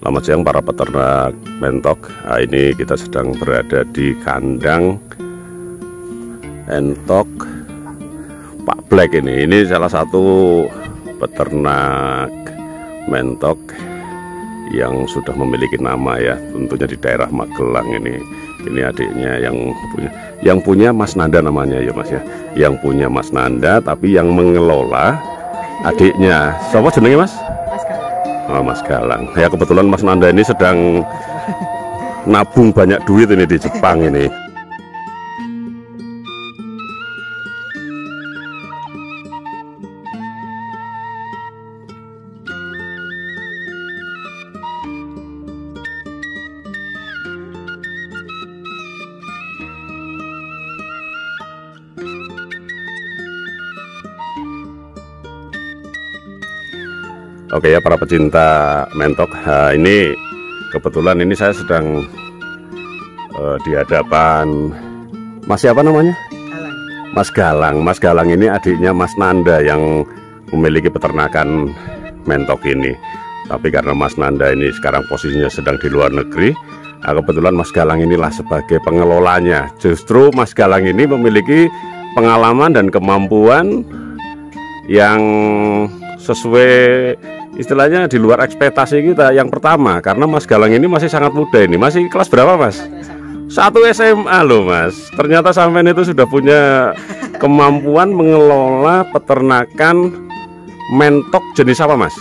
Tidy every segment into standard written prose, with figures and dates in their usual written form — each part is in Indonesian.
Selamat siang para peternak mentok. Nah, ini kita sedang berada di kandang entok Pak Black ini. Ini salah satu peternak mentok yang sudah memiliki nama ya, tentunya di daerah Magelang ini. Ini adiknya yang punya Mas Nanda namanya ya Mas ya. Yang punya Mas Nanda, tapi yang mengelola adiknya. Siapa jenenge Mas? Oh, Mas Galang. Ya kebetulan Mas Nanda ini sedang nabung banyak duit ini di Jepang ini. Oke ya para pecinta mentok, ini kebetulan ini saya sedang di hadapan Mas siapa namanya? Galang. Mas Galang. Mas Galang ini adiknya Mas Nanda yang memiliki peternakan mentok ini. Tapi karena Mas Nanda ini sekarang posisinya sedang di luar negeri, kebetulan Mas Galang inilah sebagai pengelolanya. Justru Mas Galang ini memiliki pengalaman dan kemampuan yang sesuai istilahnya di luar ekspektasi kita. Yang pertama, karena Mas Galang ini masih sangat muda ini. Masih kelas berapa Mas? 1 SMA loh Mas. Ternyata sampean itu sudah punya kemampuan mengelola peternakan mentok jenis apa Mas?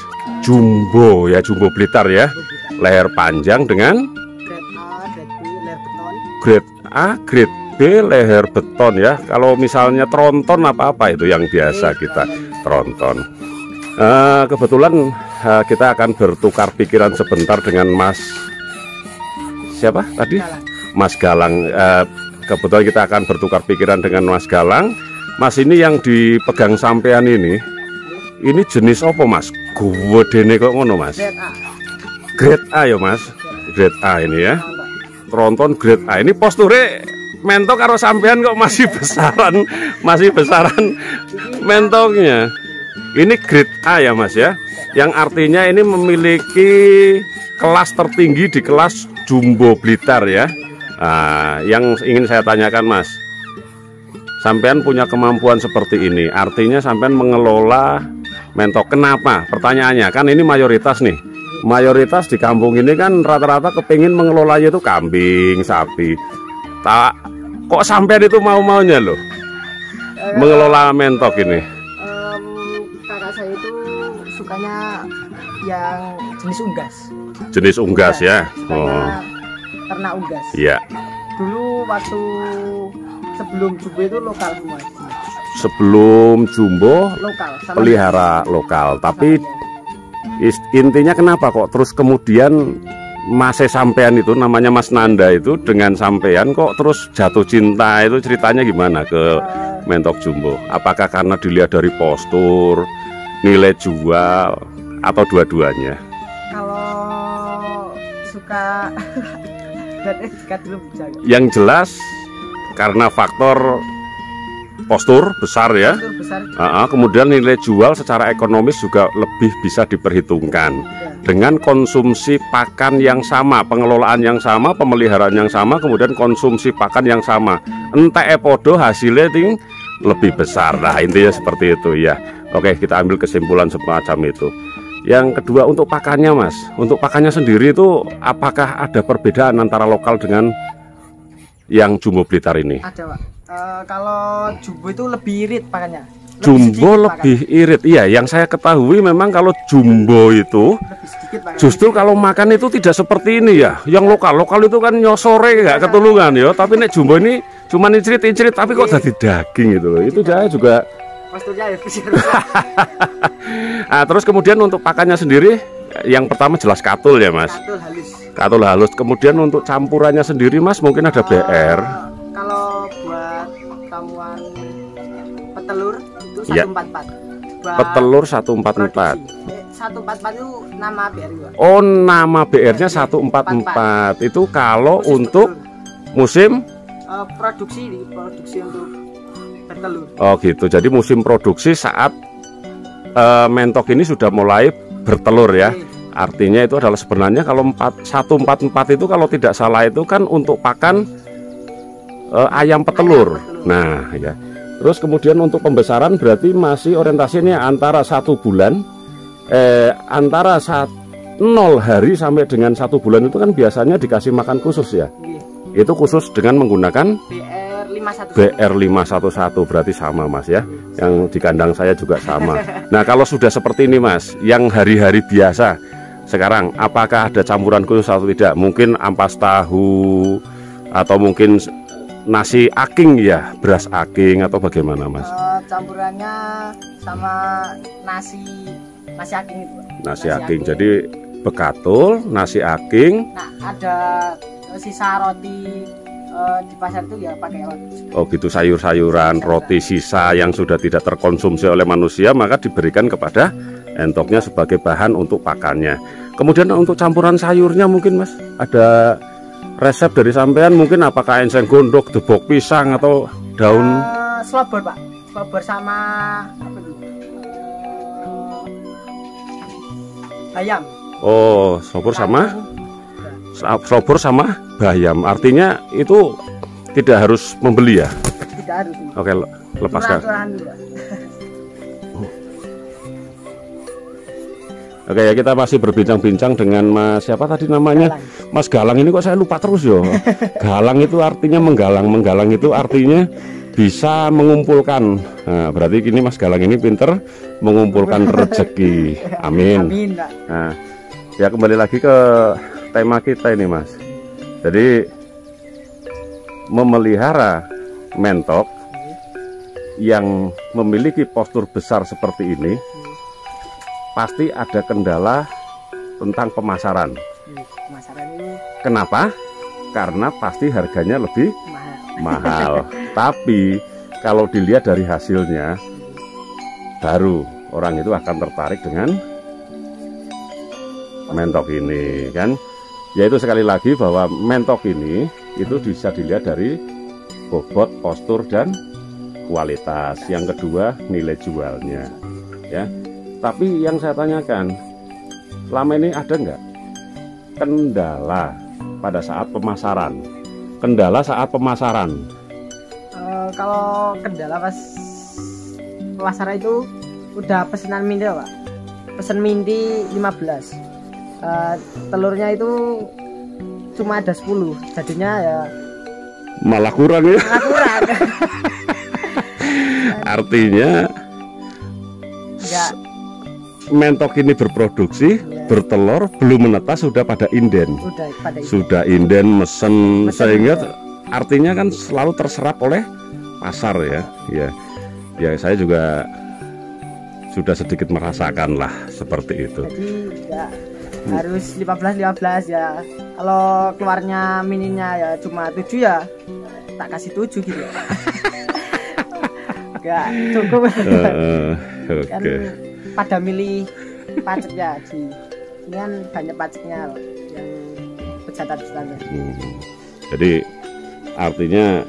Jumbo ya, jumbo Blitar ya. Leher panjang dengan grade A, grade B, leher beton ya. Kalau misalnya tronton apa-apa itu yang biasa kita tronton. Kebetulan kita akan bertukar pikiran sebentar dengan Mas siapa tadi? Mas Galang. Kebetulan kita akan bertukar pikiran dengan Mas Galang. Mas ini yang dipegang sampean ini jenis apa Mas? Gedene kok ngono Mas? Grade A ya Mas? Grade A ini ya. Tronton grade A. Ini posture mentok karo sampean kok masih besaran mentoknya. Ini grade A ya Mas ya, yang artinya ini memiliki kelas tertinggi di kelas jumbo Blitar ya. Yang ingin saya tanyakan Mas, sampean punya kemampuan seperti ini, artinya sampean mengelola mentok. Kenapa? Pertanyaannya kan ini mayoritas nih, mayoritas di kampung ini kan rata-rata kepingin mengelolanya itu kambing, sapi. Kok sampean itu mau-maunya loh mengelola mentok ini? Saya itu sukanya yang jenis unggas. Jenis unggas ya. Ternak unggas. Iya. Dulu waktu sebelum jumbo itu lokal semua. Sebelum jumbo lokal, pelihara lokal. Tapi intinya kenapa kok terus kemudian Mas sampean itu namanya Mas Nanda itu dengan sampean kok terus jatuh cinta, itu ceritanya gimana ke mentok jumbo? Apakah karena dilihat dari postur, nilai jual, atau dua-duanya? Kalau suka dulu bisa. Yang jelas karena faktor postur besar ya. Postur besar. Kemudian nilai jual secara ekonomis juga lebih bisa diperhitungkan ya. Dengan konsumsi pakan yang sama, pengelolaan yang sama, pemeliharaan yang sama, kemudian konsumsi pakan yang sama. Entek podo hasilnya lebih besar. Nah intinya seperti itu ya. Oke, kita ambil kesimpulan semacam itu. Yang kedua untuk pakannya Mas, untuk pakannya sendiri itu apakah ada perbedaan antara lokal dengan yang jumbo Blitar ini? Ada Pak. Kalau jumbo itu lebih irit pakannya. Jumbo lebih irit, iya. Yang saya ketahui memang kalau jumbo itu justru kalau makan itu tidak seperti ini ya. Yang lokal itu kan nyosore nggak ketulungan ya. Tapi nek jumbo ini cuma incrit tapi kok jadi daging itu loh. Itu saya juga. Terus kemudian untuk pakannya sendiri, yang pertama jelas katul ya Mas. Katul halus. Kemudian untuk campurannya sendiri Mas mungkin ada BR. Kalau buat ramuan petelur itu 144 ya. Petelur 144. 144 itu nama BR juga. Oh, nama BR-nya 144. Itu kalau untuk musim produksi untuk bertelur. Oh gitu. Jadi musim produksi saat mentok ini sudah mulai bertelur ya. Artinya itu adalah sebenarnya kalau 144 itu kalau tidak salah itu kan untuk pakan ayam petelur. Nah ya, terus kemudian untuk pembesaran berarti masih orientasinya antara 1 bulan, antara 0 hari sampai dengan 1 bulan itu kan biasanya dikasih makan khusus ya. Itu khusus dengan menggunakan BR511, berarti sama Mas ya. Yang di kandang saya juga sama. Nah kalau sudah seperti ini Mas, yang hari-hari biasa sekarang, apakah ada campuran khusus atau tidak? Mungkin ampas tahu atau mungkin nasi aking ya, beras aking atau bagaimana Mas? Campurannya sama nasi aking itu. Nasi aking. Jadi bekatul, nasi aking. Nah, ada sisa roti di pasar itu ya pakai roti. Oh gitu, sayur-sayuran, roti sisa yang sudah tidak terkonsumsi oleh manusia maka diberikan kepada entoknya sebagai bahan untuk pakannya. Kemudian untuk campuran sayurnya mungkin Mas ada resep dari sampean, mungkin apakah enceng gondok, debok pisang atau daun selobor Pak, selobor sama apa itu? Bayam. Oh, selobor sama bayam. Artinya itu tidak harus membeli ya? Tidak harus. Oke, lepaskan. Oke ya, kita masih berbincang-bincang dengan Mas siapa tadi namanya? Galang. Mas Galang ini kok saya lupa terus yo. Galang itu artinya menggalang, menggalang itu artinya bisa mengumpulkan. Nah, berarti ini Mas Galang ini pinter mengumpulkan rezeki. Amin. Amin, Pak. Nah, ya kembali lagi ke tema kita ini Mas. Jadi memelihara mentok yang memiliki postur besar seperti ini pasti ada kendala tentang pemasaran. Kenapa? Karena pasti harganya lebih mahal. Tapi kalau dilihat dari hasilnya, baru orang itu akan tertarik dengan mentok ini, kan? Yaitu sekali lagi bahwa mentok ini itu bisa dilihat dari bobot, postur, dan kualitas. Yang kedua, nilai jualnya, ya. Tapi yang saya tanyakan, selama ini ada nggak kendala pada saat pemasaran? Kendala saat pemasaran? Kalau kendala pas pemasaran itu udah pesanan minti Pak. Pesan minti 15. Telurnya itu cuma ada 10. Jadinya ya malah kurang ya? Malah kurang. Artinya enggak. Mentok ini berproduksi, ya, bertelur, belum menetas sudah pada inden. Sudah inden, mesen sehingga artinya kan selalu terserap oleh pasar ya. Ya saya juga sudah sedikit merasakan lah seperti itu. Jadi ya, harus 15 ya. Kalau keluarnya mininya ya cuma 7 ya tak kasih 7 gitu. Enggak cukup. Oke. Kan pada milih pajaknya di ini kan banyak pajaknya yang pejabat-pejabat. Jadi artinya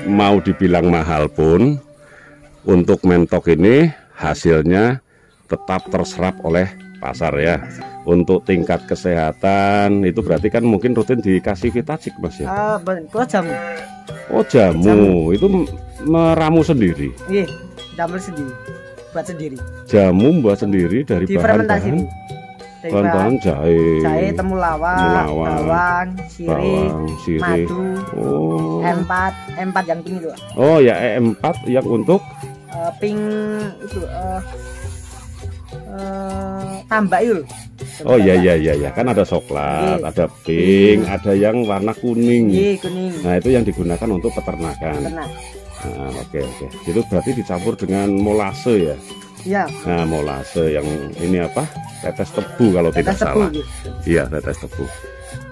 mau dibilang mahal pun untuk mentok ini hasilnya tetap terserap oleh pasar ya. Untuk tingkat kesehatan itu berarti kan mungkin rutin dikasih Vitacik Mas ya? Jamu. Oh jamu. Itu meramu sendiri? Iya, jamu sendiri. Buat sendiri. Jamu buat sendiri dari bahan-bahan jahe, temulawak, bawang, sirih, madu, E4 yang pink itu. Oh ya, E4 yang untuk pink itu tambak itu. Oh ya, kan ada coklat, ada pink, ada yang warna kuning. Kuning. Nah itu yang digunakan untuk peternakan. Nah, oke. Itu berarti dicampur dengan molase ya? Iya. Nah, molase yang ini apa? Tetes tebu kalau tidak salah. Iya, tetes tebu.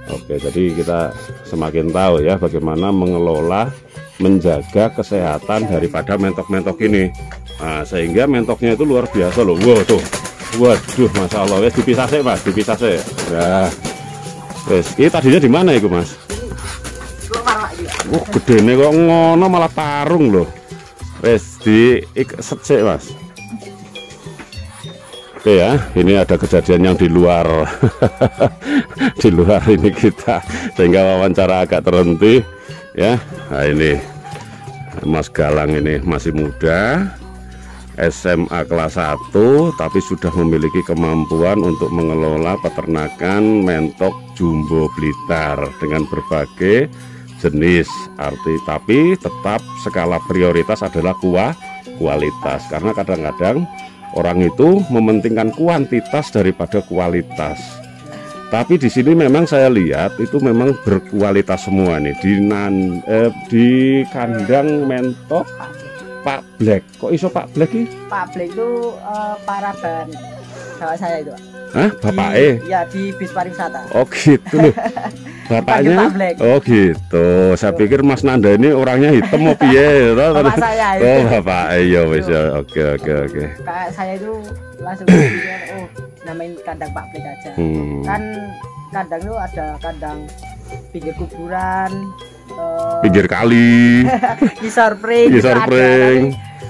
Oke, jadi kita semakin tahu ya bagaimana mengelola, menjaga kesehatan daripada mentok-mentok ini. Nah, sehingga mentoknya itu luar biasa loh. Wow, tuh. Waduh, Masya Allah. Wes dipisah sih, Mas, dipisah sih. Nah, wes, ini tadinya di mana itu, Mas? Gede nih kok ngono malah tarung loh. Wes di set sih Mas. Oke ya, ini ada kejadian yang di luar di luar ini kita, sehingga wawancara agak terhenti ya. Nah, ini Mas Galang ini masih muda, SMA kelas 1, tapi sudah memiliki kemampuan untuk mengelola peternakan mentok jumbo Blitar dengan berbagai jenis tapi tetap skala prioritas adalah kualitas, karena kadang-kadang orang itu mementingkan kuantitas daripada kualitas. Tapi di sini memang saya lihat itu memang berkualitas semua nih di kandang mentok Pak Black. Kok iso Pak Black ini? Pak Black itu paraban bapak saya itu. Hah? Bapak Ya di bis pariwisata. Oh gitu loh. Bapaknya? Oh gitu. Saya pikir Mas Nanda ini orangnya hitam mau piye? Bapak saya itu. Oh bapak, iya wis ya. Oke. Kayak saya itu langsung pikir, namain kandang Pak Black aja. Kan kandang itu ada kandang pinggir kuburan, pinggir kali, kisar pring,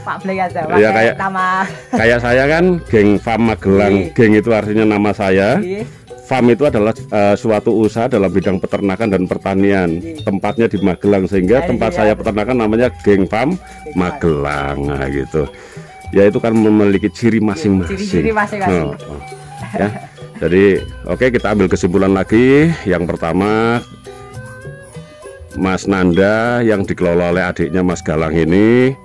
Pak Black aja. Ya, kayak nama kayak saya kan geng Farm Magelang. Geng itu artinya nama saya. Farm itu adalah suatu usaha dalam bidang peternakan dan pertanian. Tempatnya di Magelang, sehingga tempat saya peternakan namanya Geng Farm Magelang. Nah, gitu. Ya itu kan memiliki ciri masing-masing. Ya. Jadi oke, kita ambil kesimpulan lagi. Yang pertama, Mas Nanda yang dikelola oleh adiknya Mas Galang ini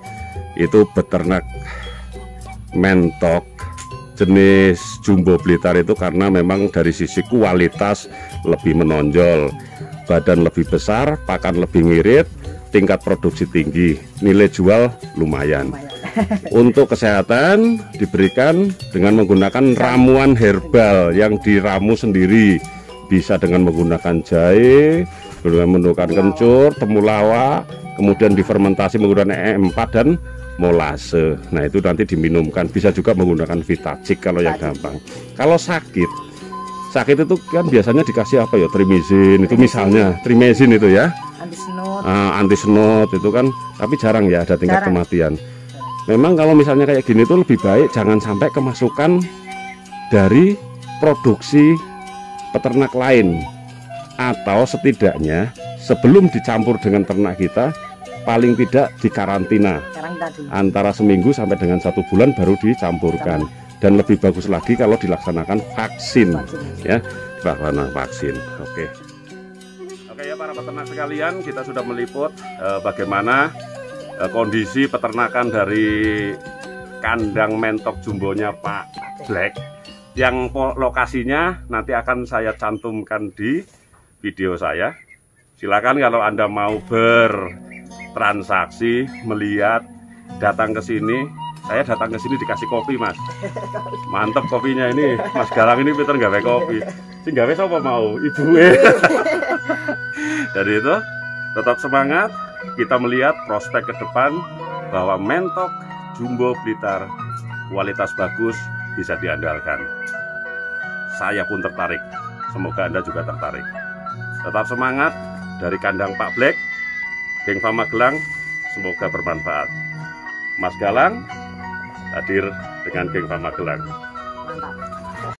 itu beternak mentok jenis jumbo Blitar itu karena memang dari sisi kualitas lebih menonjol, badan lebih besar, pakan lebih ngirit, tingkat produksi tinggi, nilai jual lumayan. Untuk kesehatan diberikan dengan menggunakan ramuan herbal yang diramu sendiri, bisa dengan menggunakan jahe, dengan menggunakan kencur, temulawak, kemudian difermentasi menggunakan E4 dan molase. Nah itu nanti diminumkan, bisa juga menggunakan Vitacik kalau yang gampang. Kalau sakit itu kan biasanya dikasih apa ya, trimizin itu misalnya, trimezin itu ya, antisenot itu kan, tapi jarang ya ada tingkat kematian. Memang kalau misalnya kayak gini tuh lebih baik jangan sampai kemasukan dari produksi peternak lain, atau setidaknya sebelum dicampur dengan ternak kita paling tidak dikarantina antara seminggu sampai dengan 1 bulan baru dicampurkan. Dan lebih bagus lagi kalau dilaksanakan vaksin ya, vaksin. Oke ya para peternak sekalian, kita sudah meliput bagaimana kondisi peternakan dari kandang mentok jumbonya Pak Black, yang lokasinya nanti akan saya cantumkan di video saya. Silakan kalau Anda mau bertransaksi, melihat, datang ke sini. Saya datang ke sini dikasih kopi, Mas. Mantep kopinya ini. Mas Galang ini pinter gawe kopi. Sing gawe sapa mau? Ibuke. Dari itu tetap semangat. Kita melihat prospek ke depan bahwa mentok jumbo Blitar kualitas bagus, bisa diandalkan. Saya pun tertarik. Semoga Anda juga tertarik. Tetap semangat dari kandang Pak Black, Geng Farm Magelang. Semoga bermanfaat. Mas Galang hadir dengan Geng Farm Magelang.